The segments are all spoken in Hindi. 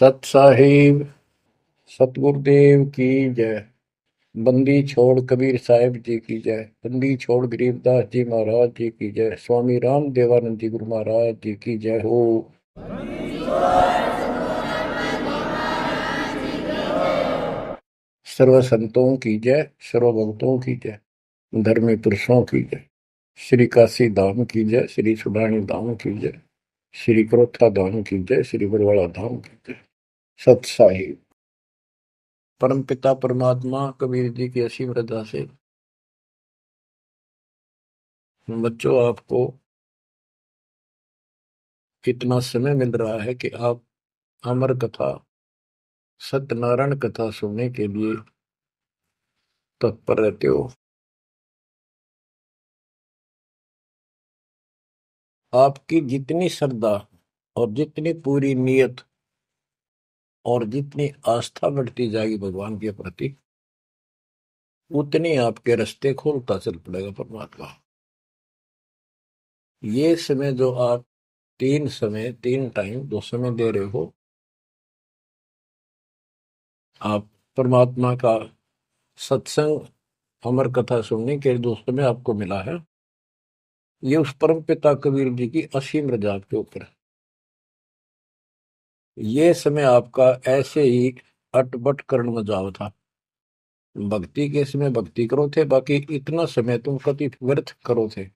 सत साहिब सतगुरुदेव की जय। बंदी छोड़ कबीर साहिब जी की जय। बंदी छोड़ गरीबदास जी महाराज जी की जय। स्वामी राम देवानंद जी गुरु महाराज जी की जय हो। सर्व संतों की जय, सर्व भक्तों की जय, धर्मी पुरुषों की जय। श्री काशी धाम की जय, श्री सुडानी धाम की जय, श्री क्रोथा धाम की जय, श्री बरवाड़ा धाम की जय। सत साहिब परम पिता परमात्मा कबीर जी की असीम रजा से बच्चों आपको इतना समय मिल रहा है कि आप अमर कथा सत्यनारायण कथा सुनने के लिए तत्पर रहते हो। आपकी जितनी श्रद्धा और जितनी पूरी नियत और जितनी आस्था बढ़ती जाएगी भगवान के प्रति, उतनी आपके रास्ते खोलता चल पड़ेगा परमात्मा। ये समय जो आप तीन टाइम दो समय दे रहे हो, आप परमात्मा का सत्संग अमर कथा सुनने के जो समय आपको मिला है, ये उस परम पिता कबीर जी की असीम रजा के ऊपर है। ये समय आपका ऐसे ही अटपट करण में जाओ था। भक्ति के समय भक्ति करो थे, बाकी इतना समय तुम कति व्यर्थ करो थे,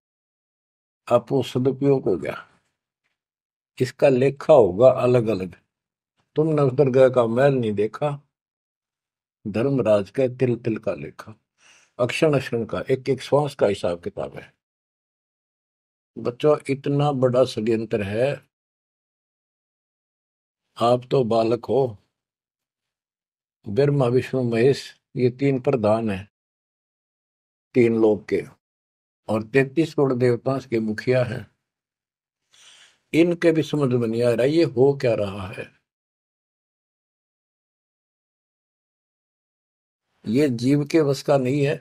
आप वो सदुपयोग हो गया। इसका लेखा होगा अलग अलग। तुमने उस दरगाह का मैल नहीं देखा, धर्मराज का तिल तिल का लेखा, अक्षण अक्षण का, एक एक श्वास का हिसाब किताब है। बच्चों इतना बड़ा षड्यंत्र है। आप तो बालक हो, ब्रह्मा विष्णु महेश ये तीन प्रधान है, तीन लोक के, और 33 करोड़ देवताओं के मुखिया हैं। इनके भी समझ में नहीं आ रहा ये हो क्या रहा है। ये जीव के वश का नहीं है।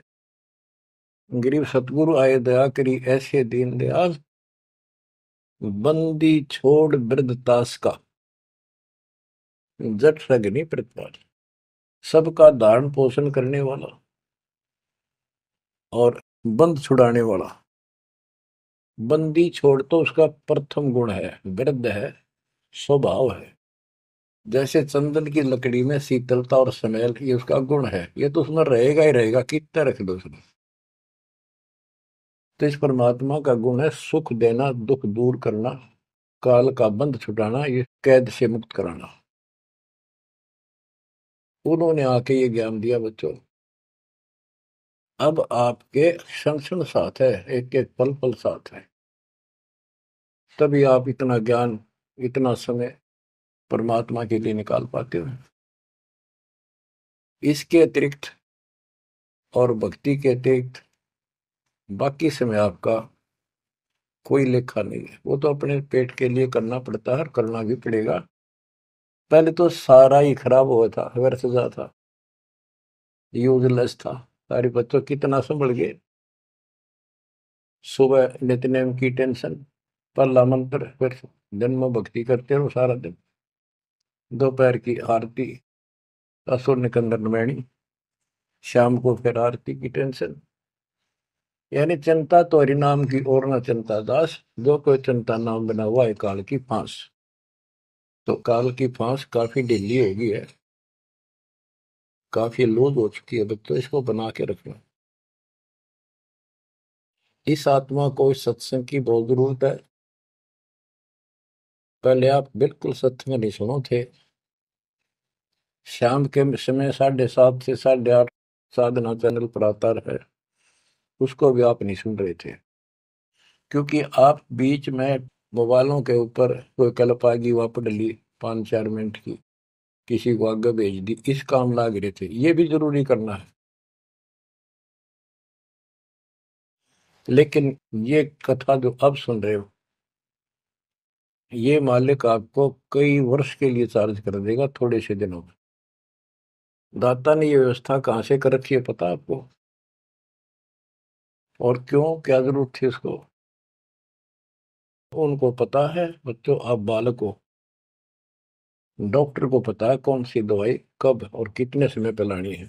गरीब सतगुरु आए दया करी ऐसे दीन दयाल, बंदी छोड़ वृद्धतास का, जट सगनी प्रतिपाल। सबका धारण पोषण करने वाला और बंद छुड़ाने वाला। बंदी छोड़ तो उसका प्रथम गुण है, वृद्ध है, स्वभाव है। जैसे चंदन की लकड़ी में शीतलता और स्मेल, ये उसका गुण है, ये तो उसमें रहेगा ही रहेगा, कितना रख दो उसमें। तो इस परमात्मा का गुण है सुख देना, दुख दूर करना, काल का बंध छुटाना, ये कैद से मुक्त कराना। उन्होंने आके ये ज्ञान दिया बच्चों। अब आपके क्षण क्षण साथ है, एक एक पल पल साथ है। तभी आप इतना ज्ञान, इतना समय परमात्मा के लिए निकाल पाते हो। इसके अतिरिक्त और भक्ति के अतिरिक्त बाकी समय आपका कोई लेखा नहीं है। वो तो अपने पेट के लिए करना पड़ता है और करना भी पड़ेगा। पहले तो सारा ही खराब हुआ था, व्यर्थ जा था, यूजलेस था। सारे बच्चों कितना संभल गए। सुबह नित्यनेम की टेंशन, पहला मंत्र, फिर जन्म भक्ति करते रहो सारा दिन, दोपहर की आरती, असुर निकंदन नमैनी, शाम को फिर आरती की टेंशन। यानी चिंता तो हरि नाम की और न चिंता दास, जो कोई चिंता नाम बना हुआ है काल की फांस। तो काल की फांस काफी ढीली हो गई है, काफी लूज हो चुकी है बच्चों, इसको बना के रखना। इस आत्मा को इस सत्संग की बहुत जरूरत है। पहले आप बिल्कुल सत्संग नहीं सुनो थे। शाम के समय 7:30 से 8:30 साधना चैनल पर आता है, उसको भी आप नहीं सुन रहे थे, क्योंकि आप बीच में मोबाइलों के ऊपर कोई कल्प आ गई, वापस डली 5-4 मिनट की, किसी को आगे भेज दी, इस काम लाग रहे थे। ये भी जरूरी करना है, लेकिन ये कथा जो अब सुन रहे हो, ये मालिक आपको कई वर्ष के लिए चार्ज कर देगा थोड़े से दिनों में। दाता ने ये व्यवस्था कहाँ से कर रखी है पता आपको? और क्यों, क्या जरूरत थी उसको? उनको पता है बच्चों, आप बालक हो, डॉक्टर को पता है कौन सी दवाई कब और कितने समय पे लानी है।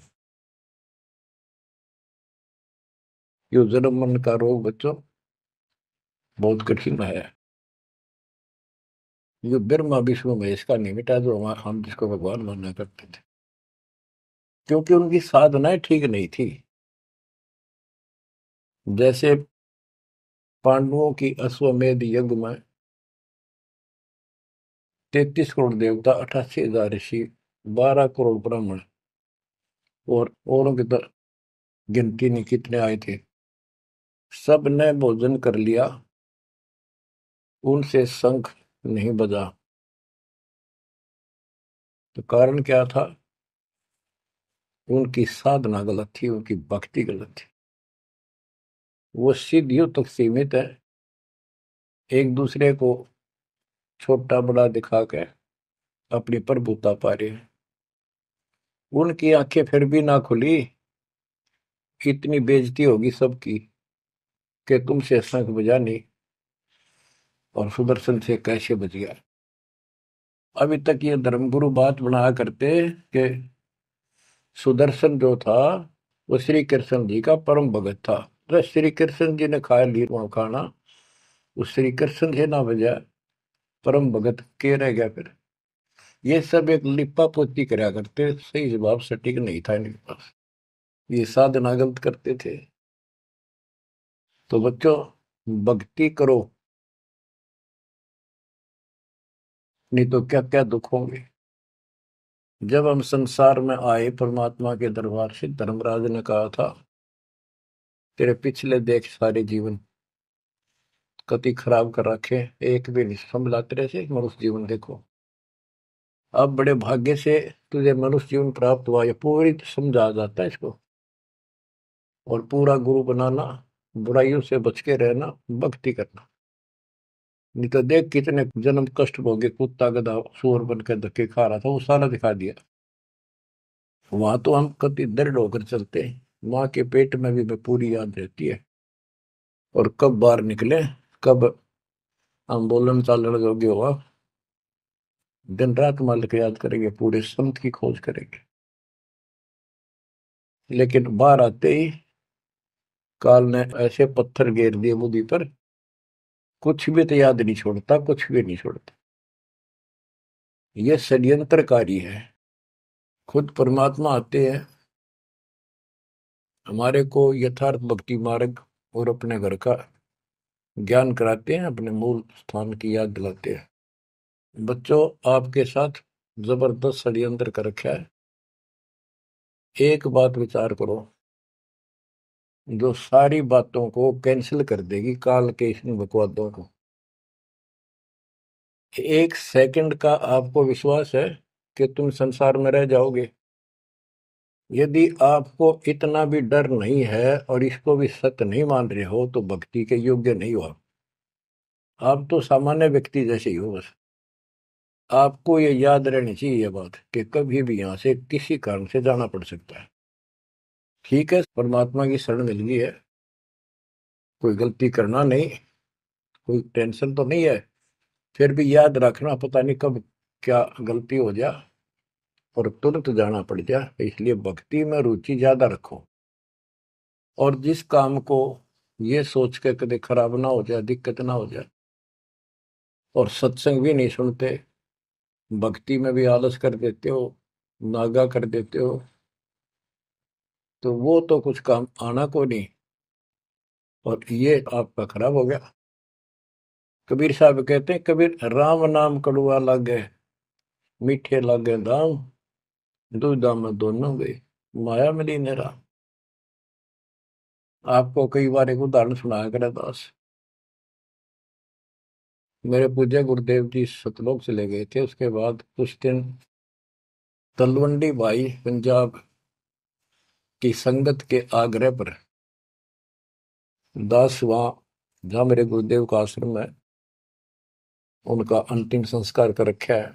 ये जन्म मन का रोग बच्चों बहुत कठिन है। ये ब्रह्मा विष्णु महेश का नहीं मिटा जो हम जिसको भगवान माना करते थे, क्योंकि उनकी साधनाएं ठीक नहीं थी। जैसे पांडवों की अश्वमेध यज्ञ में 33 करोड़ देवता, 88,000 ऋषि, 12 करोड़ ब्राह्मण और औरों की तो गिनती नहीं कितने आए थे, सब ने भोजन कर लिया, उनसे शंख नहीं बजा। तो कारण क्या था? उनकी साधना गलत थी, उनकी भक्ति गलत थी। वो सिद्धियों तक सीमित है, एक दूसरे को छोटा बड़ा दिखा के अपनी प्रभुता पा रहे हैं। उनकी आंखें फिर भी ना खुली, इतनी बेइज्जती होगी सबकी कि तुमसे शंख बजा नहीं और सुदर्शन से कैसे बच गया। अभी तक ये धर्मगुरु बात बनाया करते कि सुदर्शन जो था वो श्री कृष्ण जी का परम भगत था। तो श्री कृष्ण जी ने खाया ली वहां खाना, उस श्री कृष्ण से ना बजा, परम भगत के रह गया फिर। ये सब एक लिपा पोती कराया करते, सही जवाब सटीक नहीं था इनके पास, ये साधना गलत करते थे। तो बच्चों भक्ति करो, नहीं तो क्या क्या दुख होंगे। जब हम संसार में आए परमात्मा के दरबार से, धर्मराज ने कहा था तेरे पिछले देख सारे जीवन कति खराब कर रखे, एक भी नहीं संभला तेरे से, मनुष्य जीवन देखो। अब बड़े भाग्य से तुझे मनुष्य जीवन प्राप्त हुआ, ये पूरी समझा जाता है इसको। और पूरा गुरु बनाना, बुराइयों से बच के रहना, भक्ति करना। नहीं तो देख कितने जन्म कष्ट भोगे, कुत्ता गधा सुअर बन के धक्के खा रहा था, वो सारा दिखा दिया। वहां तो हम कति दृढ़ होकर चलते हैं, माँ के पेट में भी पूरी याद रहती है। और कब बाहर निकले, कब हम बोलन चालन योग्य हुआ, दिन रात मालिक याद करेंगे, पूरे संत की खोज करेंगे। लेकिन बाहर आते ही काल ने ऐसे पत्थर घेर दिए बुद्धि पर, कुछ भी तो याद नहीं छोड़ता, कुछ भी नहीं छोड़ता। ये षड्यंत्रकारी है। खुद परमात्मा आते हैं, हमारे को यथार्थ भक्ति मार्ग और अपने घर का ज्ञान कराते हैं, अपने मूल स्थान की याद दिलाते हैं। बच्चों आपके साथ जबरदस्त षड्यंत्र कर रखा है। एक बात विचार करो, जो सारी बातों को कैंसिल कर देगी, काल के इन बकवादों को। एक सेकंड का आपको विश्वास है कि तुम संसार में रह जाओगे? यदि आपको इतना भी डर नहीं है और इसको भी सत्य नहीं मान रहे हो, तो भक्ति के योग्य नहीं हो आप तो सामान्य व्यक्ति जैसे ही हो बस। आपको ये याद रहनी चाहिए ये बात कि कभी भी यहां से किसी कारण से जाना पड़ सकता है। ठीक है, परमात्मा की शरण मिल गई है, कोई गलती करना नहीं, कोई टेंशन तो नहीं है। फिर भी याद रखना, पता नहीं कब क्या गलती हो जाए और तुरंत जाना पड़ जाए, इसलिए भक्ति में रुचि ज्यादा रखो। और जिस काम को ये सोच के कभी खराब ना हो जाए, दिक्कत ना हो जाए, और सत्संग भी नहीं सुनते, भक्ति में भी आलस कर देते हो, नागा कर देते हो, तो वो तो कुछ काम आना को नहीं, और ये आपका खराब हो गया। कबीर साहब कहते हैं, कबीर राम नाम कड़ुआ लागे, मीठे लागे दाम, दूधा में दोनों गए, माया मिली ने राम। आपको कई बार एक उदाहरण सुनाया करे दास। मेरे पूज्य गुरुदेव जी सतलोक चले गए थे, उसके बाद कुछ दिन तलवंडी भाई पंजाब की संगत के आग्रह पर दास वहां, जहाँ मेरे गुरुदेव का आश्रम है, उनका अंतिम संस्कार कर रखा है,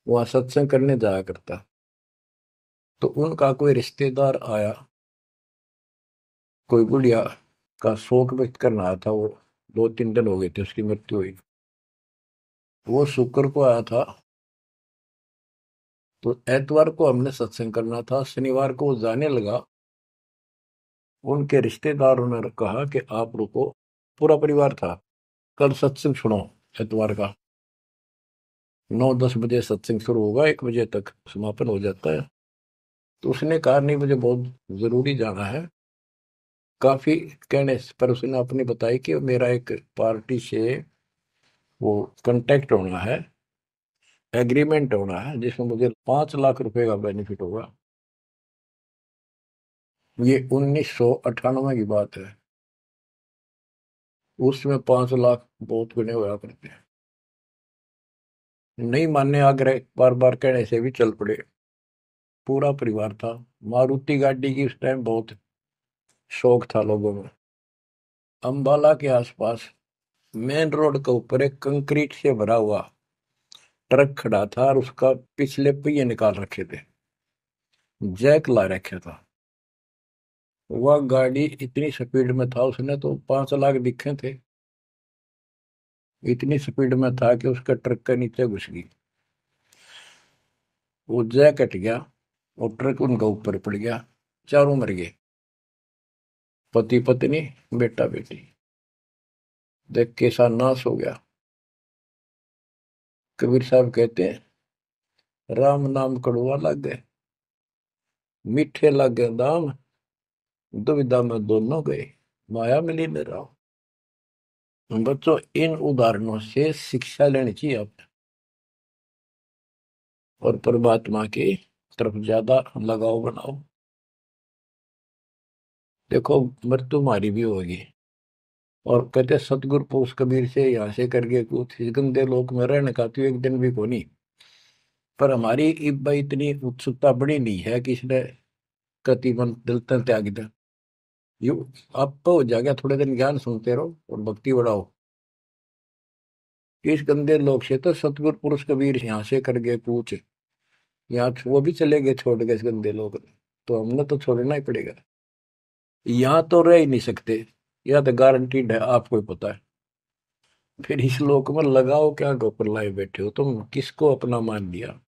वहां सत्संग करने जाया करता। तो उनका कोई रिश्तेदार आया, कोई बुढ़िया का शोक व्यक्त करना आया था। वो 2-3 दिन हो गए थे उसकी मृत्यु हुई। वो शुक्र को आया था, तो एतवार को हमने सत्संग करना था, शनिवार को वो जाने लगा। उनके रिश्तेदारों ने कहा कि आप रुको, पूरा परिवार था, कल सत्संग सुनो एतवार का। 9-10 बजे सत्संग शुरू होगा, 1 बजे तक समापन हो जाता है। तो उसने कहा नहीं, मुझे बहुत जरूरी जाना है। काफी कहने पर उसने अपनी बताई कि मेरा एक पार्टी से वो कांटेक्ट होना है, एग्रीमेंट होना है, जिसमें मुझे 5 लाख रुपए का बेनिफिट होगा। ये 1998 की बात है। उसमें 5 लाख बहुत गुने हुआ करते हैं। नहीं मानने आग्रह बार बार कहने से भी चल पड़े। पूरा परिवार था। मारुति गाड़ी की उस टाइम बहुत शौक था लोगों में। अंबाला के आसपास मेन रोड के ऊपर एक कंक्रीट से भरा हुआ ट्रक खड़ा था और उसका पिछले पहिए निकाल रखे थे, जैक ला रखा था। वह गाड़ी इतनी स्पीड में था, उसने तो 5 लाख दिखे थे। इतनी स्पीड में था कि उसका ट्रक के नीचे घुस गई। वो जैक कट गया और ट्रक उनका ऊपर पड़ गया। चारों मर गए, पति पत्नी बेटा बेटी। देख कैसा नाश हो गया। कबीर साहब कहते हैं, राम नाम कड़वा लग गए, मीठे लग गए दाम, दुविधा में दोनों गए, माया मिली न राम। बच्चों, इन उदाहरणों से शिक्षा लेनी चाहिए आप, और परमात्मा की तरफ ज्यादा लगाव बनाओ। देखो, मृत्यु तुम्हारी भी होगी। और कहते सतगुरु पुरुष कबीर से यहाँ से करके कुछ इस गंदे लोक में रहने का तो एक दिन भी को नहीं। पर हमारी इतनी उत्सुकता बड़ी नहीं है कि इसने कति मन दिलता त्याग दे। यू आप तो हो जाएगा, थोड़े दिन ज्ञान सुनते रहो और भक्ति बढ़ाओ। इस गंदे लोग से तो सतगुरु पुरुष कबीर यहाँ से करके पूछ, यहाँ वो भी चले गए छोड़ के इस गंदे लोग। तो हमने तो छोड़ना ही पड़ेगा। यहाँ तो रह ही नहीं सकते, यह तो गारंटीड है, आपको ही पता है। फिर इस लोक में लगाओ क्या, गोपर लाए बैठे हो तुम, किसको अपना मान लिया।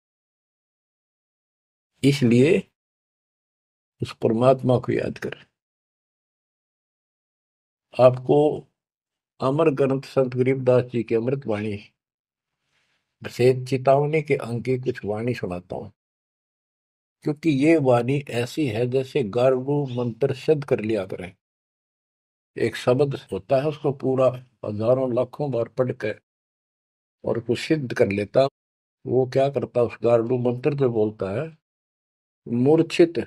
इसलिए उस परमात्मा को याद कर। आपको अमर ग्रंथ संत गरीबदास जी की अमृत वाणी से चेतावनी के अंक की कुछ वाणी सुनाता हूं। क्योंकि ये वाणी ऐसी है जैसे गारडू मंत्र सिद्ध कर लिया करें। एक शब्द होता है, उसको पूरा हजारों लाखों बार पढ़ के और उसको सिद्ध कर लेता। वो क्या करता, उस गारडू मंत्र जो बोलता है, मूर्छित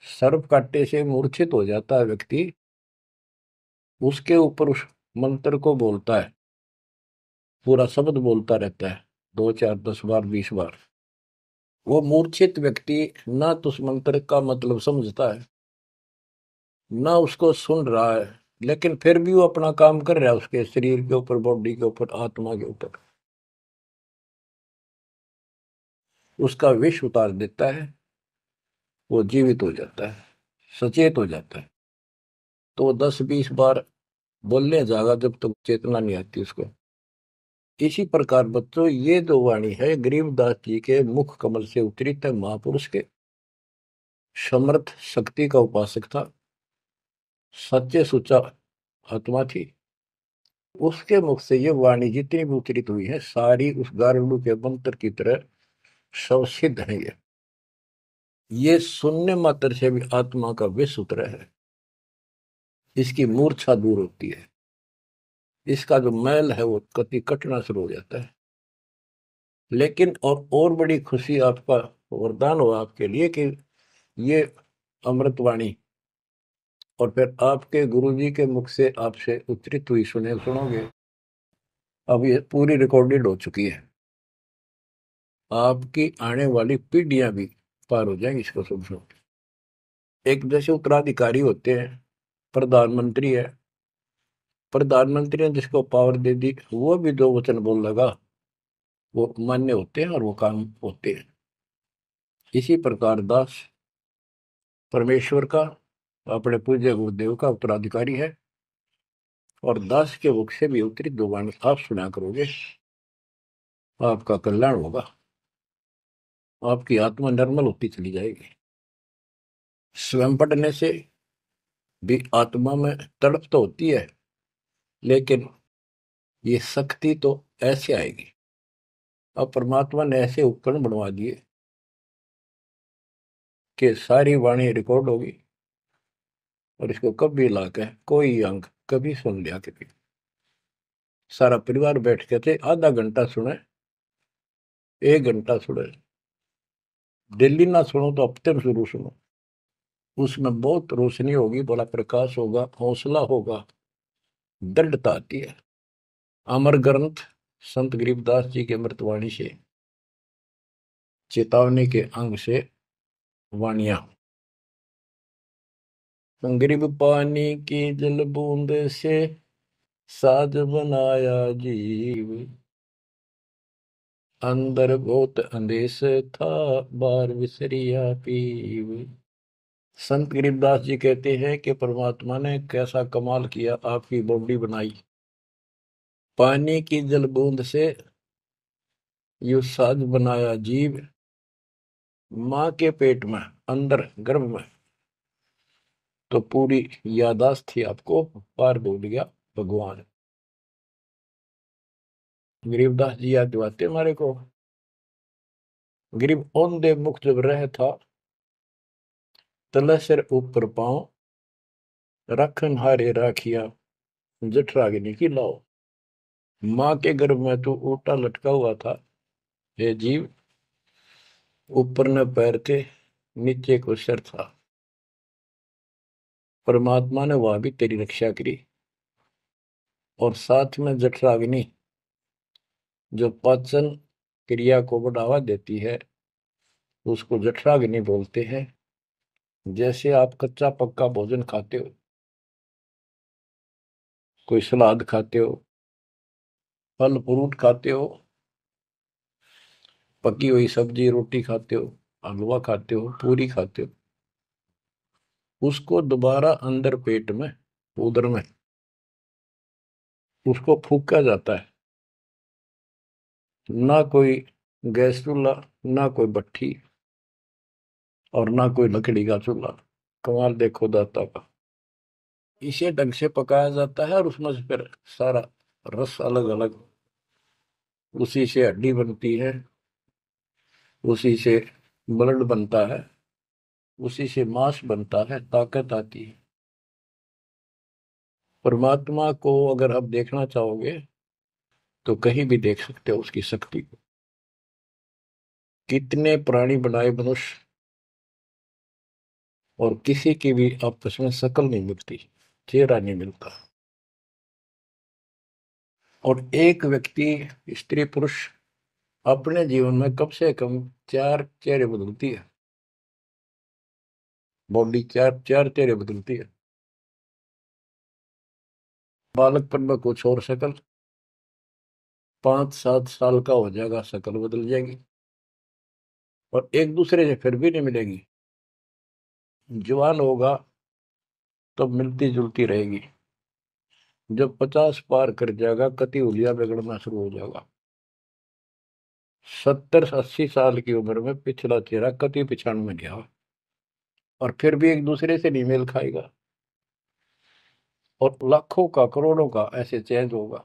सर्प काटे से मूर्छित हो जाता है व्यक्ति, उसके ऊपर उस मंत्र को बोलता है, पूरा शब्द बोलता रहता है 2 4 10 बार 20 बार। वो मूर्छित व्यक्ति ना तो उस मंत्र का मतलब समझता है, ना उसको सुन रहा है, लेकिन फिर भी वो अपना काम कर रहा है उसके शरीर के ऊपर, बॉडी के ऊपर, आत्मा के ऊपर। उसका विष उतार देता है, वो जीवित हो जाता है, सचेत हो जाता है। तो वो 10 20 बार बोलने जाएगा जब तक चेतना नहीं आती उसको। इसी प्रकार बच्चों, ये जो वाणी है गरीबदास जी के मुख कमल से उतरी तक, महापुरुष के समर्थ शक्ति का उपासक था, सच्चे सुचा आत्मा थी। उसके मुख से ये वाणी जितनी भी उच्चरित हुई है, सारी उस गारुड़ के मंत्र की तरह शवसिद्ध है। ये सुनने मात्र से भी आत्मा का विष उतरा है, इसकी मूर्छा दूर होती है, इसका जो मैल है वो कति कटना शुरू हो जाता है। लेकिन और बड़ी खुशी आपका वरदान हो आपके लिए कि ये अमृतवाणी और फिर आपके गुरुजी के मुख से आपसे उच्चरित हुई सुनोगे। अब ये पूरी रिकॉर्डेड हो चुकी है, आपकी आने वाली पीढ़ियां भी पार हो जाएंगी इसको सुन सुन। एक जैसे उत्तराधिकारी होते हैं, प्रधानमंत्री है, प्रधानमंत्री ने जिसको पावर दे दी, वो भी जो वचन बोल लगा वो मान्य होते हैं और वो काम होते हैं। इसी प्रकार दास परमेश्वर का, अपने पूज्य गुरुदेव का उत्तराधिकारी है, और दास के मुख से भी उत्तरित दो वाणी आप सुना करोगे, आपका कल्याण होगा। आपकी आत्मा निर्मल होती चली जाएगी। स्वयं पढ़ने से भी आत्मा में तड़प तो होती है, लेकिन ये शक्ति तो ऐसे आएगी। अब परमात्मा ने ऐसे उपकरण बनवा दिए कि सारी वाणी रिकॉर्ड होगी, और इसको कभी लाके कोई अंग कभी सुन लिया कभी, सारा परिवार बैठ के थे, आधा घंटा सुने, 1 घंटा सुने, डेली ना सुनो तो हफ्ते में शुरू सुनो। उसमें बहुत रोशनी होगी, बड़ा प्रकाश होगा, हौसला होगा, दृढ़ता आती है। अमर ग्रंथ संत गरीबदास जी के अमृतवाणी से, चेतावनी के अंग से वाणियां। गरीब पानी की जल बूंद से साज बनाया जीव, अंदर बहुत अंदेश था, बार विसरिया पीव। संत गरीबदास जी कहते हैं कि परमात्मा ने कैसा कमाल किया, आपकी बॉडी बनाई, पानी की जल बूंद से यू साज बनाया जीव, माँ के पेट में, अंदर गर्भ में तो पूरी यादाश्त थी आपको, पार बोल गया भगवान। गरीबदास जी याद दिवाते हमारे को। गरीब औंधे मुख जब रह था, तले सिर ऊपर पांव, रखन हारे राखिया, जठराग्नि की लाओ। माँ के गर्भ में तू उल्टा लटका हुआ था हे जीव, ऊपर न पैर थे, नीचे को सिर था। परमात्मा ने वहां भी तेरी रक्षा करी, और साथ में जठराग्नि जो पाचन क्रिया को बढ़ावा देती है, उसको जठराग्नि बोलते हैं। जैसे आप कच्चा पक्का भोजन खाते हो, कोई सलाद खाते हो, फल फ्रूट खाते हो, पकी हुई सब्जी रोटी खाते हो, हलवा खाते हो, पूरी खाते हो, उसको दोबारा अंदर पेट में, उदर में उसको फूका जाता है। ना कोई गैस चूल्हा, ना कोई भट्ठी, और ना कोई लकड़ी का चूल्हा। कमाल देखो दाता का। इसे ढंग से पकाया जाता है, और उसमें से फिर सारा रस अलग अलग, उसी से हड्डी बनती है, उसी से ब्लड बनता है, उसी से मांस बनता है, ताकत आती है। परमात्मा को अगर आप देखना चाहोगे तो कहीं भी देख सकते हो उसकी शक्ति को। कितने प्राणी बनाए मनुष्य, और किसी की भी आपस में शक्ल नहीं मिलती, चेहरा नहीं मिलता। और एक व्यक्ति, स्त्री पुरुष, अपने जीवन में कम से कम 4 चेहरे बदलती है। बॉडी चार चार चेहरे बदलती है। बालकपन में कुछ और शक्ल, 5-7 साल का हो जाएगा शक्ल बदल जाएगी, और एक दूसरे से फिर भी नहीं मिलेगी। जवान होगा तब मिलती जुलती रहेगी, जब 50 पार कर जाएगा कति उलिया बिगड़ना शुरू हो जाएगा। 70-80 साल की उम्र में पिछला चेहरा कति पिछाड़ में गया, और फिर भी एक दूसरे से नहीं मेल खाएगा, और लाखों का करोड़ों का ऐसे चेंज होगा।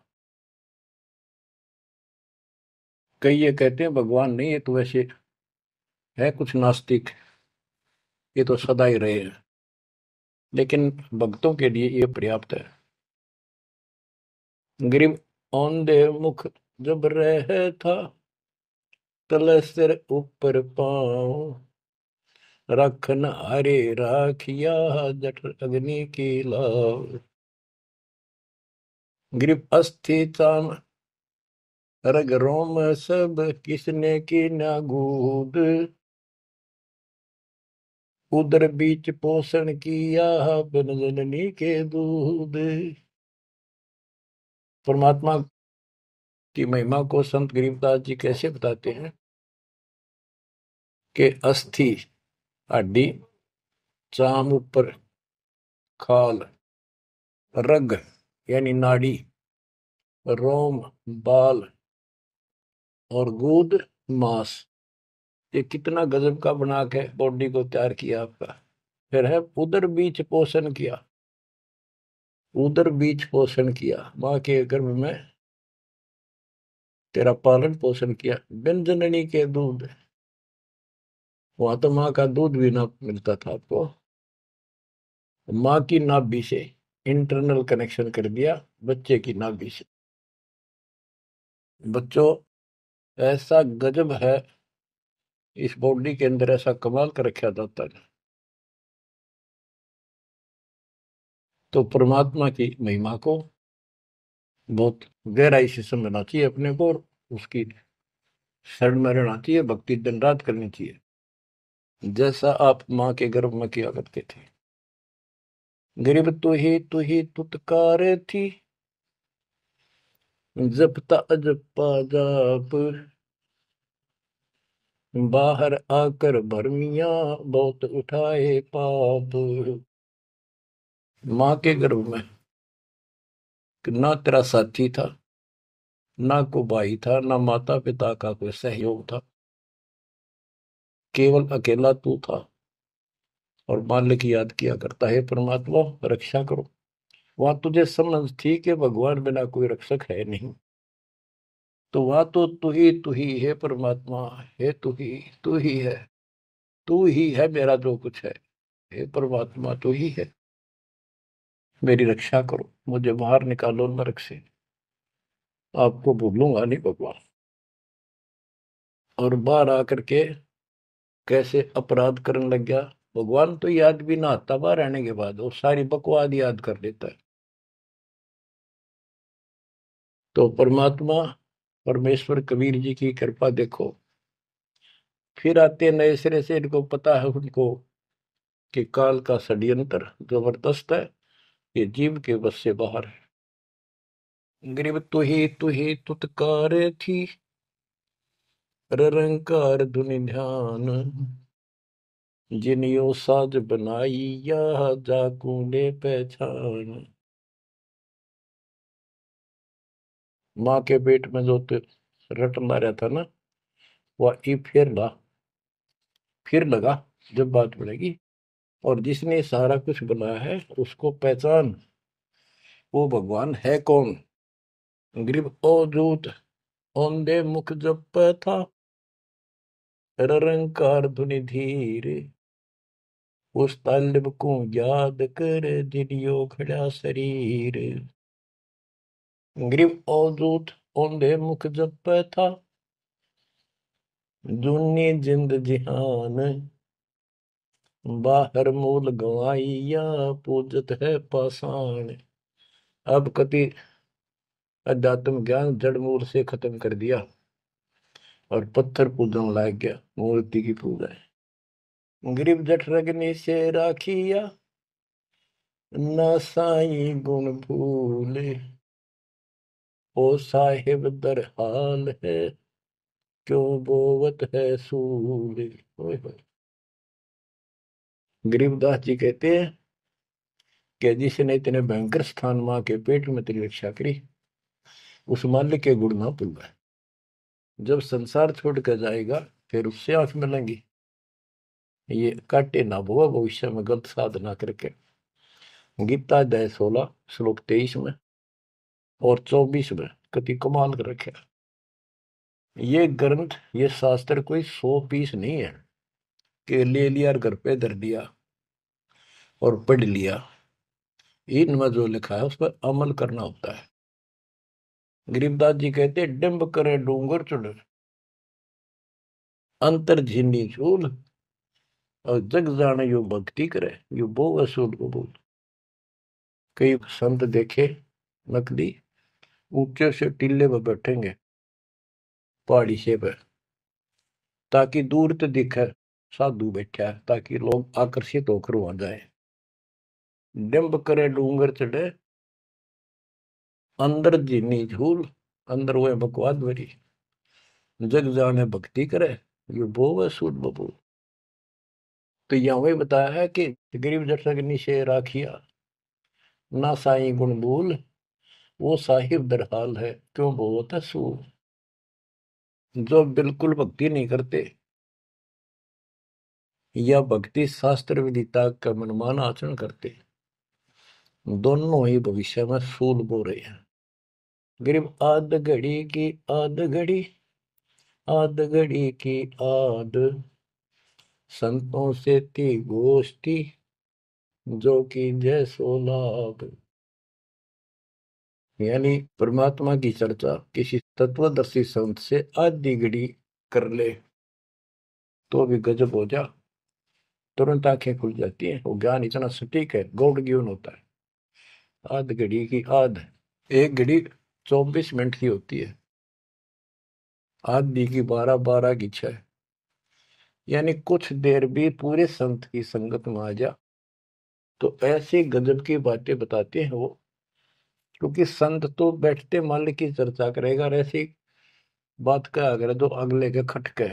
कई ये कहते हैं भगवान नहीं, ये तो वैसे है कुछ नास्तिक, ये तो सदा ही रहे हैं, लेकिन भक्तों के लिए ये पर्याप्त है। गरीब औंधे मुख जब रह था, तले सिर ऊपर पांव, रखन हरे राखिया, जठ अग्नि की लाव। गरीब अस्थि चाम रग रोम सब, किसने की ना गूद, उदर बीच पोषण किया, बिन जननी के दूध। परमात्मा की महिमा को संत गरीबदास जी कैसे बताते हैं कि अस्थि हड्डी, चाम ऊपर खाल, रग यानी नाड़ी, रोम बाल, और गूद मांस। ये कितना गजब का बना के बॉडी को तैयार किया आपका। फिर है उदर बीच पोषण किया, उदर बीच पोषण किया, माँ के गर्भ में तेरा पालन पोषण किया। बिन जननी के दूध, वहां तो माँ का दूध भी ना मिलता था आपको। माँ की नाभि से इंटरनल कनेक्शन कर दिया बच्चे की नाभि से। बच्चों, ऐसा गजब है इस बॉडी के अंदर, ऐसा कमाल कर रखा जाता है। तो परमात्मा की महिमा को बहुत गहराई से समझना चाहिए अपने को, और उसकी शरण में रहना चाहिए, भक्ति दिन रात करनी चाहिए, जैसा आप माँ के गर्भ में किया करते थे। गरीब तू ही तुतकार थी, जपता अजपा जाप, बाहर आकर भरमिया बहुत उठाए पाप। माँ के गर्भ में ना तेरा साथी था, ना को भाई था, ना माता पिता का कोई सहयोग था, केवल अकेला तू था। और मालिक याद किया करता है, परमात्मा रक्षा करो। वहां तुझे समझ थी कि भगवान बिना कोई रक्षक है नहीं, तो वहां तो तू ही है परमात्मा, है तू ही है, तू ही है मेरा जो कुछ है। हे परमात्मा तू ही है, मेरी रक्षा करो, मुझे बाहर निकालो नरक से, आपको भूलूंगा नहीं भगवान। और बाहर आकर के कैसे अपराध करने लग गया। भगवान तो याद भी ना आता बाहर रहने के बाद, वो सारी बकवाद याद कर लेता है। तो परमात्मा परमेश्वर कबीर जी की कृपा देखो, फिर आते हैं नए सिरे से, इनको पता है उनको कि काल का षड्यंत्र जबरदस्त है, ये जीव के बस से बाहर है। गरीब तू ही तुतकार थी, रंकार धुनि ध्यान, जिन यो साज बनाई या जाकू ने पहचान। माँ के पेट में जो रटना रहा था ना, वह ई फिर लगा जब बात बढ़ेगी। और जिसने सारा कुछ बनाया है उसको पहचान, वो भगवान है कौन। गरीब ओ दूत औंधे मुख जप था, रंकार धुनि धीर, उस तालिब को याद कर दिलियो खड़ा शरीर। गरीब ओ दूत औंधे मुख जप था, दुनी जिंद जिहान, बाहर मूल गवाइया पूजत है पाषाण। अब कति अध्यात्म ज्ञान जड़ मूल से खत्म कर दिया और पत्थर पूजन लाग गया, मूर्ति की पूजा है। गरीब जठ रगनी से राखिया, ना साई गुण भूले, ओ साहिब दर हाल है, क्यों बोवत है सूले। ओए होए। गरीबदास जी कहते हैं कि जिसने इतने भयंकर स्थान मां के पेट में तेरी रक्षा करी, उस मालिक के गुण ना भूलना। जब संसार छोड़ कर जाएगा फिर उससे आंख मिलेंगी, ये काटे ना बुआ भविष्य में गलत साधना करके। गीता अध्याय 16 श्लोक 23 में और 24 में कति कमाल कर रखे। ये ग्रंथ, ये शास्त्र कोई 100 पीस नहीं है कि ले लिया और घर पे धर दिया और पढ़ लिया। इनमें जो लिखा है उस पर अमल करना होता है। गरीबदास जी कहते डिंब करे डूंगर चुड़, अंतर झीनी झूल, और जग जाने यो भक्ति करे, यो बो असूल को बोल। कई संत देखे नकली ऊंचे से टीले पर बैठेंगे पहाड़ी से पे, ताकि दूर से दिखे साधु बैठा है, ताकि लोग आकर्षित होकर वहां जाए। डिंब करे डूंगर चढ़े, अंदर जीनी झूल, अंदर वो बकवाद भरी, जग जाने भक्ति करे, ये वो है सूद बबूल। तो यहाँ वही बताया है कि गरीब जठरग निशे राखिया, ना साई गुण भूल, वो साहिब दरहाल है, क्यों बोवत है सूल। जो बिल्कुल भक्ति नहीं करते, या भक्ति शास्त्र विदिता का मनमान आचरण करते, दोनों ही भविष्य में सूल बो रहे हैं। गरीब आध घड़ी की आध घड़ी, आध घड़ी की आध, संतों से थी गोष्ठी, जो कि जय सो लाभ। यानी परमात्मा की चर्चा किसी तत्वदर्शी संत से आधी घड़ी कर ले तो भी गजब हो जा, तुरंत आंखें खुल जाती है। वो ज्ञान इतना सटीक है, गॉड गिवन होता है। आध घड़ी की आध, एक घड़ी 24 मिनट की होती है, आधी की 12, 12 की 6। यानी कुछ देर भी पूरे संत की संगत में आ जा तो ऐसी गजब की बातें बताते हैं वो। क्योंकि संत तो बैठते मालिक की चर्चा करेगा और ऐसी बात का अगर जो अगले के खटके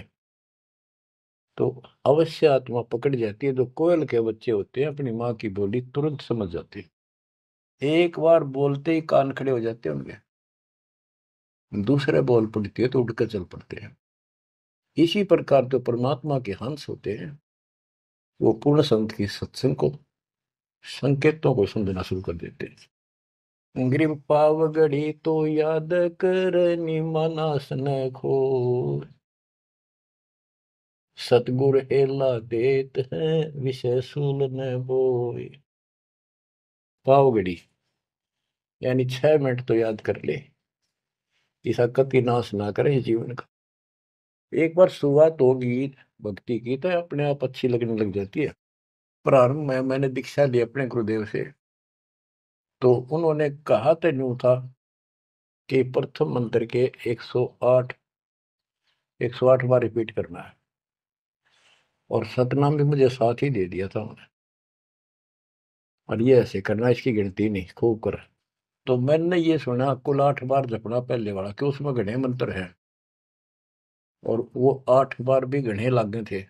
तो अवश्य आत्मा पकड़ जाती है। जो कोयल के बच्चे होते हैं अपनी माँ की बोली तुरंत समझ जाते हैं, एक बार बोलते ही कान खड़े हो जाते हैं उनके। दूसरे बोल पड़ती है तो उठ कर चल पड़ते हैं। इसी प्रकार जो परमात्मा के हंस होते हैं वो पूर्ण संत की सत्संग को, संकेतों को समझना शुरू कर देते हैं। ग्रीव पावगढ़ी तो याद करनी मानस न खो, सतगुर हेला देत है विषय सूल न बोए। पावगढ़ी यानी 6 मिनट तो याद कर ले, ऐसा कति नाश ना करे जीवन का। एक बार शुरुआत होगी भक्ति की तो अपने आप अच्छी लगने लग जाती है। प्रारंभ में मैंने दीक्षा ली अपने गुरुदेव से, तो उन्होंने कहा तो यूं था कि प्रथम मंत्र के 108 बार रिपीट करना है, और सतनाम भी मुझे साथ ही दे दिया था उन्होंने, और ये ऐसे करना, इसकी गिनती नहीं, खूब कर। तो मैंने ये सुना कुल 8 बार जपना पहले वाला, कि उसमें घने मंत्र हैं, और वो 8 बार भी घने लागे थे।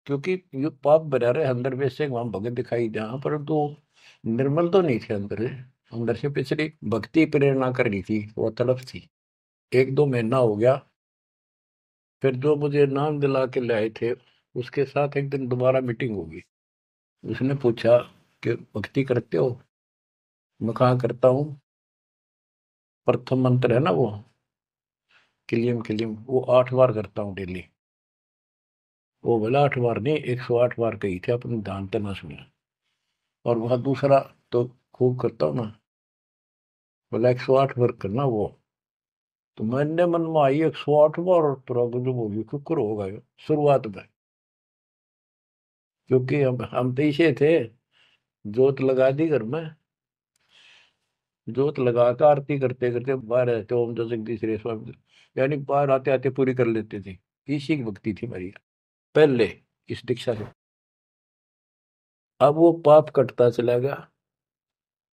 क्योंकि यो पाप भरा रहे अंदर वैसे वहां भगत दिखाई जहां पर तो निर्मल तो नहीं थे अंदर से। अंदर से पिछली भक्ति प्रेरणा कर रही थी, वो तड़प थी। 1-2 महीना हो गया, फिर जो मुझे नाम दिला के लाए थे उसके साथ एक दिन दोबारा मीटिंग होगी। उसने पूछा कि भक्ति करते हो? मैं कहा करता हूँ। प्रथम मंत्र है ना वो, किलियम किलियम, वो 8 बार करता हूँ डेली। वो बोला 8 बार नहीं, 108 बार कही थे, अपने ध्यान से ना सुना। और वह दूसरा तो खूब करता हूँ ना, बोला 108 बार करना वो। तो मैंने मन में आई 108 बार, और पूरा गजब हो गया, शुक्र होगा ये शुरुआत में। क्योंकि हम तो इसे थे, जोत लगा दी घर में, जोत लगा कर आरती करते करते बाहर आते, ओम जो जगदीश स्वामी, यानी बाहर आते आते पूरी कर लेते थे। इसी की भक्ति थी मेरी पहले, इस दीक्षा से। अब वो पाप कटता चला गया,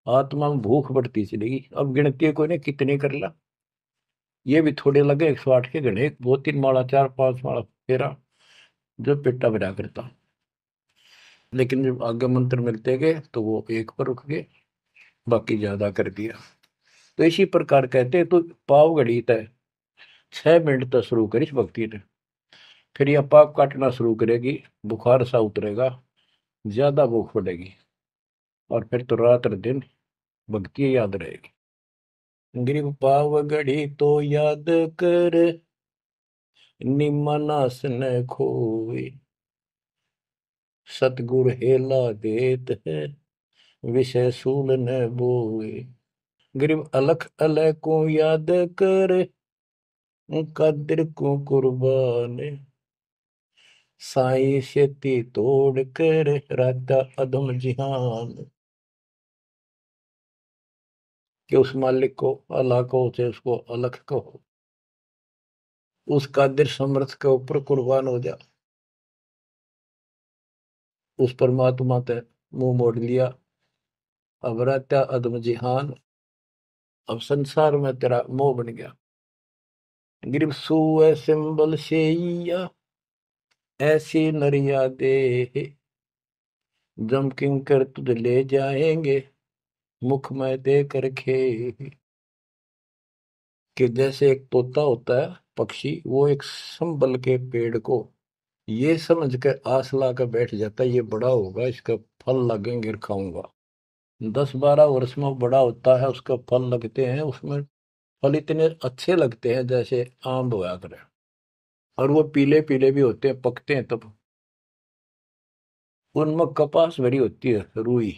आत्मा में भूख बढ़ती चलेगी। अब गिनती कोई ने कितने कर ला, ये भी थोड़े लगे 108 के गणे, 2-3 माला 4-5 माला फेरा, जो पेटा भरा करता। लेकिन जब आगे मंत्र मिलते गए तो वो एक पर रुक गए, बाकी ज्यादा कर दिया। तो इसी प्रकार कहते तो पाव घड़ी तय 6 मिनट तक शुरू करी भक्ति ने, फिर यह पाप काटना शुरू करेगी, बुखार सा उतरेगा, ज्यादा भूख पड़ेगी, और फिर तो रात और दिन भक्ति याद रहेगी। ग्रीव पाव घड़ी तो याद कर निमनास न खोए, सतगुर हेला देत है विषय सूल न बोए। ग्रीव अलख अलय को याद कर, कद्र को कुर्बान, साई शेती तोड़ कर राता अधम जिहान। कि उस मालिक को अल्लाह को से उसको अलख कहो, उस कादिर समर्थ के ऊपर कुर्बान हो जा। उस परमात्मा ते मुंह मोड़ लिया, अब राता अधम जिहान, अब संसार में तेरा मोह बन गया। गिरव सुए सिंबल शेया, ऐसी नरिया दे, जम किंकर तुझ ले जाएंगे मुख में दे कर खे। कि जैसे एक तोता होता है पक्षी, वो एक संबल के पेड़ को ये समझ के आस ला कर बैठ जाता है ये बड़ा होगा, इसका फल लगेंगे, खाऊंगा। 10-12 वर्ष में वो बड़ा होता है, उसका फल लगते हैं, उसमें फल इतने अच्छे लगते हैं जैसे आम होया करे, और वो पीले पीले भी होते हैं, पकते हैं तब। उनमें कपास भरी होती है, रुई,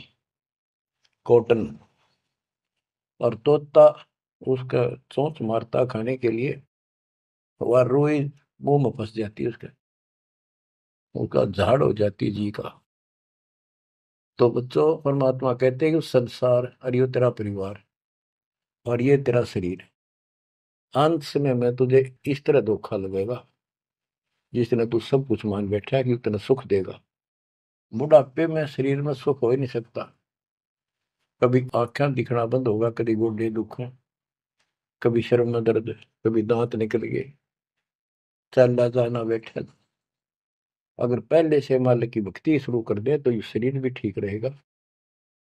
कॉटन, और तोता उसका चोंच मारता खाने के लिए, वह रुई मुंह में फंस जाती है उसके, उसका झाड़ हो जाती है जी का। तो बच्चों, परमात्मा कहते हैं कि संसार और ये तेरा परिवार और ये तेरा शरीर, अंत समय में तुझे इस तरह धोखा लगेगा जिसने तू सब कुछ मान बैठा है कि उतना सुख देगा। बुढ़ापे में शरीर में सुख हो ही नहीं सकता। कभी आंखें दिखना बंद होगा, कभी गोडे दुख, कभी शर्म में दर्द, कभी दांत निकल गए, चलना जाना बैठा। अगर पहले से मालिक की भक्ति शुरू कर दे तो ये शरीर भी ठीक रहेगा,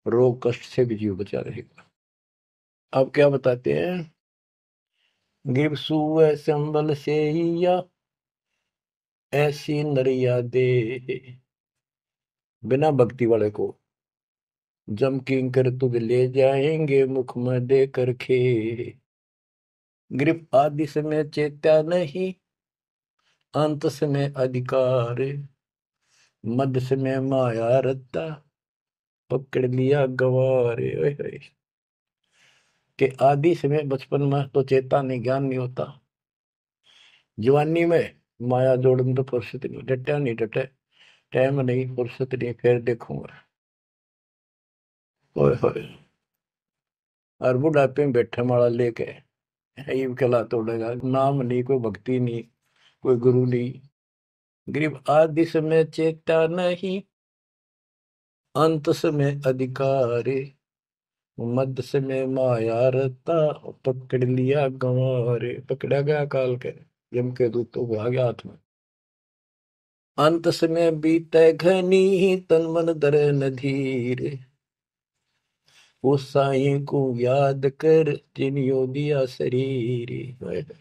रोग कष्ट से भी जीव बचा रहेगा। अब क्या बताते हैं, गिर सुअ संबल से या ऐसी नरिया दे, बिना भक्ति वाले को जम किंकर तुझ ले जाएंगे मुख में दे कर खे। ग्रिप आदि समय चेत्या नहीं, अंत समय अधिकार, मध्य समय माया रत्ता, पकड़ लिया गवारे। ओए होए। कि आदि समय बचपन में तो चेता नहीं, ज्ञान नहीं होता, जवानी में माया जोड़न तो फुर्सत नहीं, डटा नहीं डटे, टाइम नहीं, फुर्सत नहीं, फिर देखूंगा। ओए होए। और बुढ़ापे में बैठे माला लेके ये कला तोड़ेगा, नाम नहीं, कोई भक्ति नहीं, कोई गुरु नहीं। गरीब आदि समय चेता नहीं, अंत समय अधिकारी, मध्य समय माया रता, पकड़ लिया गंवारे। पकड़ा गया काल के, यम के दूतों को आ गया हाथ में। अंत समय बीते घनी, तन मन धरे न धीर, उस साईं को याद कर जिनियो दिया शरीर।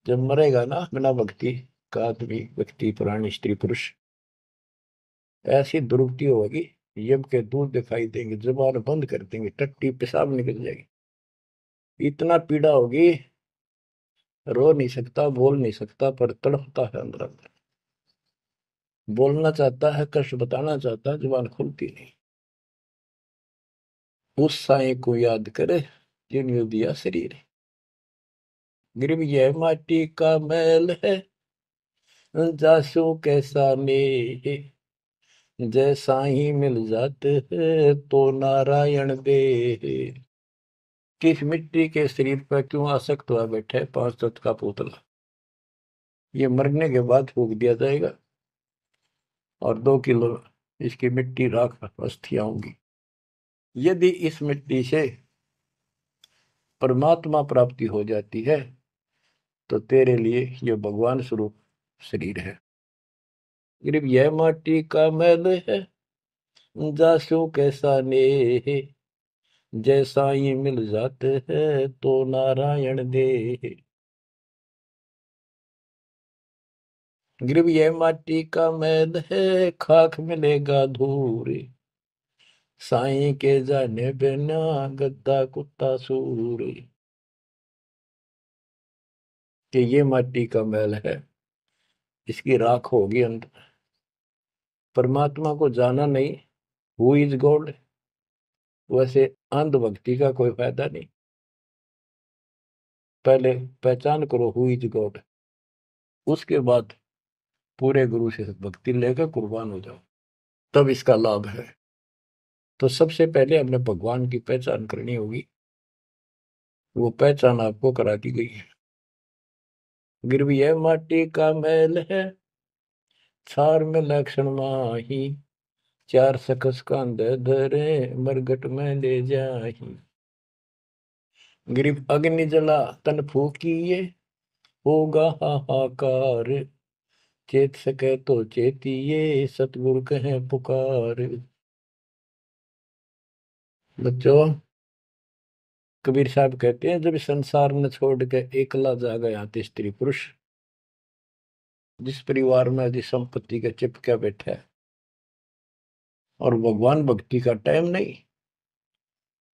जब मरेगा ना बिना भक्ति का आदमी, व्यक्ति, प्राणी, स्त्री, पुरुष, ऐसी दुर्गति होगी, यम के दूध दिखाई देंगे, जुबान बंद कर देंगे, टट्टी पेशाब निकल जाएगी, इतना पीड़ा होगी, रो नहीं सकता, बोल नहीं सकता, पर तड़पता है अंदर अंदर, बोलना चाहता है, कष्ट बताना चाहता है, जुबान खुलती नहीं। उस साईं को याद करे जिन्होंने दिया शरीर। गिरव यह माटी का मैल है, जासू कैसा ने, जय साईं मिल जाते हैं तो नारायण दे। किस मिट्टी के शरीर पर क्यों आसक्त हुआ बैठे है 5 तत्व का पुतला, ये मरने के बाद फूक दिया जाएगा, और 2 किलो इसकी मिट्टी राख अस्थियां होंगी। यदि इस मिट्टी से परमात्मा प्राप्ति हो जाती है तो तेरे लिए ये भगवान स्वरूप शरीर है। सिर्फ यह माटी का मैल है, जासू कैसा नेह, जैसा ही मिल जाते हैं तो नारायण दे। गिरव यह माटी का मैल है, खाक मिलेगा धूर, साईं के जाने बिना गद्दा कुत्ता सूर। कि ये माटी का मैल है, इसकी राख होगी अंत। परमात्मा को जाना नहीं, हु इज गॉड, वैसे अंधभक्ति का कोई फायदा नहीं। पहले पहचान करो हु इज गॉड, उसके बाद पूरे गुरु से भक्ति लेकर कुर्बान हो जाओ, तब इसका लाभ है। तो सबसे पहले हमने भगवान की पहचान करनी होगी, वो पहचान आपको करा दी गई है। गिरव यह माटी का मैल है, छार में लक्षण माही, चार सकस कांधे धरे मरगट में ले जाही। गिरव अग्नि जला तन फूकिए, होगा हाहाकार, चेत सके तो चेतिए, सतगुरु कहे पुकार। बच्चों, कबीर साहब कहते हैं जब संसार न छोड़ के एकला जा गया स्त्री पुरुष, जिस परिवार में यदि संपत्ति के चिपके बैठे है और भगवान भक्ति का टाइम नहीं।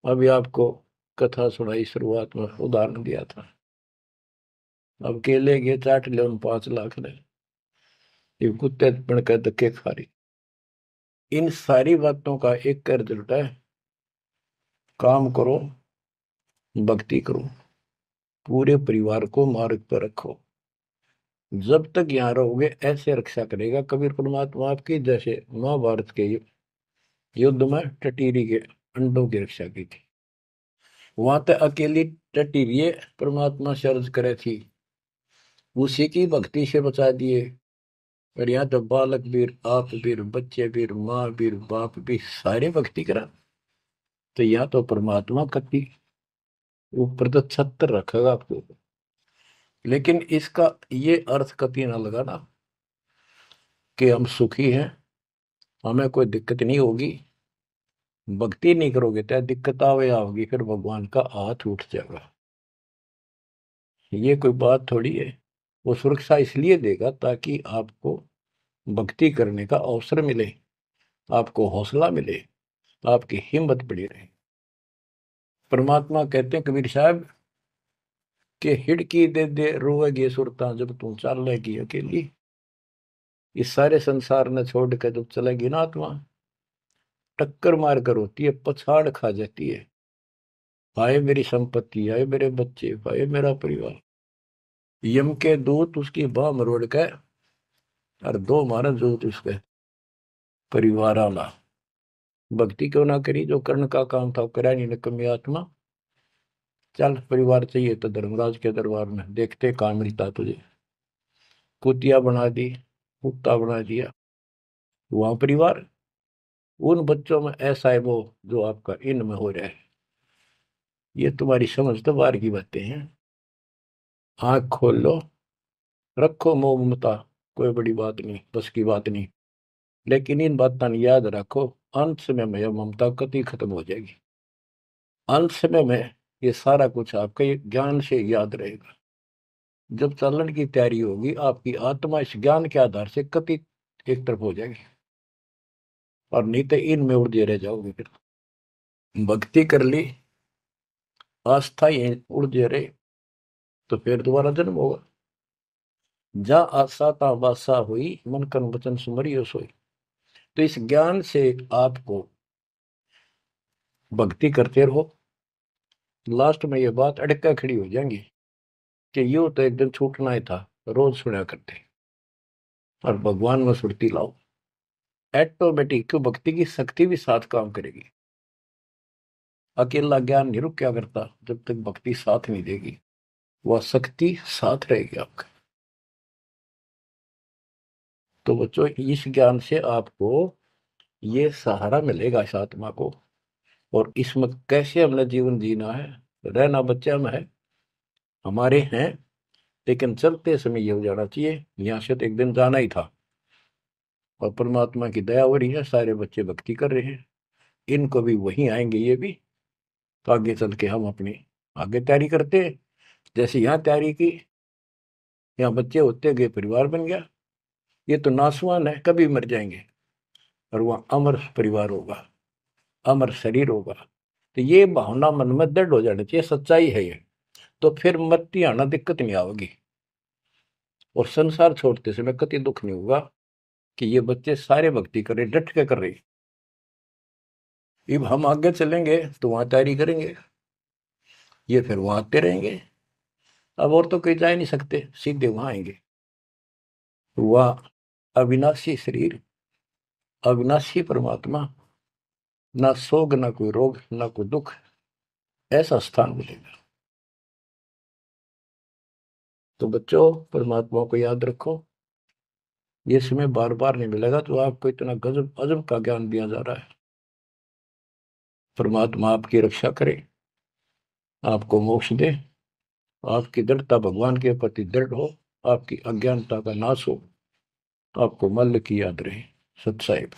अभी आपको कथा सुनाई, शुरुआत में उदाहरण दिया था। अब केले के चाट ले 5 लाख ने, ये कुत्ते बन के धक्के खा रही। इन सारी बातों का एक कर रिजल्ट है, काम करो, भक्ति करो, पूरे परिवार को मार्ग पर रखो। जब तक यहाँ रहोगे ऐसे रक्षा करेगा कबीर परमात्मा आपकी, जैसे महाभारत के युद्ध में टटीरी के अंडों की रक्षा की थी। वहां तक अकेली टटीरी परमात्मा से अर्ज करे थी, उसी की भक्ति से बचा दिए। और यहाँ तो बालक वीर, आप वीर, बच्चे वीर, माँ वीर, बाप भी सारे भक्ति करा। तो यहाँ तो परमात्मा कति ऊपर तो छत्र रखेगा आपको। लेकिन इसका ये अर्थ कभी ना लगाना कि हम सुखी हैं, हमें कोई दिक्कत नहीं होगी। भक्ति नहीं करोगे तो दिक्कत आओगी, फिर भगवान का हाथ उठ जाएगा। ये कोई बात थोड़ी है। वो सुरक्षा इसलिए देगा ताकि आपको भक्ति करने का अवसर मिले, आपको हौसला मिले, आपकी हिम्मत बढ़ी रहे। परमात्मा कहते हैं कबीर साहब कि हिड़की दे दे रोएगी सुरता जब तू चलेगी अकेली। इस सारे संसार ने छोड़ कर जब चलेगी ना आत्मा, टक्कर मार कर होती है, पछाड़ खा जाती है। हाय मेरी संपत्ति, हाय मेरे बच्चे, हाय मेरा परिवार। यम के दूत उसकी बाह मरोड़ के और 2 मारा दूत उसके परिवार वाला। भक्ति क्यों ना करी, जो कर्ण का काम था करा नहीं निकम्मी आत्मा। चल परिवार चाहिए तो धर्मराज के दरबार में देखते कहाँ मिलता तुझे। कुतिया बना दी, कुत्ता बना दिया। वहां परिवार, उन बच्चों में ऐसा है वो जो आपका इनमें हो रहा है। ये तुम्हारी समझ तो बाहर की बातें हैं। आंख खोल लो, रखो मोह ममता, कोई बड़ी बात नहीं, बस की बात नहीं। लेकिन इन बातों ने याद रखो, अंत समय में यह ममता कति खत्म हो जाएगी। अंत समय में ये सारा कुछ आपका ज्ञान से याद रहेगा। जब चलन की तैयारी होगी आपकी आत्मा इस ज्ञान के आधार से कति एक तरफ हो जाएगी, और नहीं तो इनमें उलझे रह जाओगे। फिर भक्ति कर ली, आस्था ही उलझे रहे, तो फिर दोबारा जन्म होगा। जा आशा ता वासा हुई, मन कन वचन सुमरियो सोई। तो इस ज्ञान से आपको भक्ति करते रहो। लास्ट में ये बात अड़का खड़ी हो जाएंगी कि यूं तो एक दिन छूटना ही था, रोज सुना करते। और भगवान में सुरती लाओ, ऑटोमेटिक क्यों भक्ति की शक्ति भी साथ काम करेगी। अकेला ज्ञान नहीं रुक क्या करता, जब तक भक्ति साथ नहीं देगी वह शक्ति साथ रहेगी आपका। तो बच्चों इस ज्ञान से आपको ये सहारा मिलेगा इस आत्मा को, और इसमें कैसे हमने जीवन जीना है। रहना बच्चा में है, हमारे हैं, लेकिन चलते समय ये हो जाना चाहिए यहाँ से तो एक दिन जाना ही था। और परमात्मा की दया हो रही है, सारे बच्चे भक्ति कर रहे हैं, इनको भी वहीं आएंगे ये भी। तो आगे चल के हम अपनी आगे तैयारी करते हैं। जैसे यहाँ तैयारी की, यहाँ बच्चे होते गए, परिवार बन गया। ये तो नासवान है, कभी मर जाएंगे, और वहाँ अमर परिवार होगा, अमर शरीर होगा। तो ये भावना मन में दृढ़ हो जानी चाहिए, सच्चाई है ये। तो फिर मृत्यु आना दिक्कत नहीं आएगी, और संसार छोड़ते समय कति दुख नहीं होगा कि ये बच्चे सारे भक्ति कर रहे, डट के कर रहे। अब हम आगे चलेंगे तो वहां तैयारी करेंगे, ये फिर वहां आते रहेंगे। अब और तो कहीं जा नहीं सकते, सीधे वहां आएंगे। वह अविनाशी शरीर, अविनाशी परमात्मा, ना सोग, ना कोई रोग, ना कोई दुख, ऐसा स्थान मिलेगा। तो बच्चों परमात्मा को याद रखो, ये समय बार बार नहीं मिलेगा। तो आपको इतना गजब अजब का ज्ञान दिया जा रहा है। परमात्मा आपकी रक्षा करे, आपको मोक्ष दे, आपकी दृढ़ता भगवान के प्रति दृढ़ हो, आपकी अज्ञानता का नाश हो, आपको मल्ल की याद रहे। सत साहिब।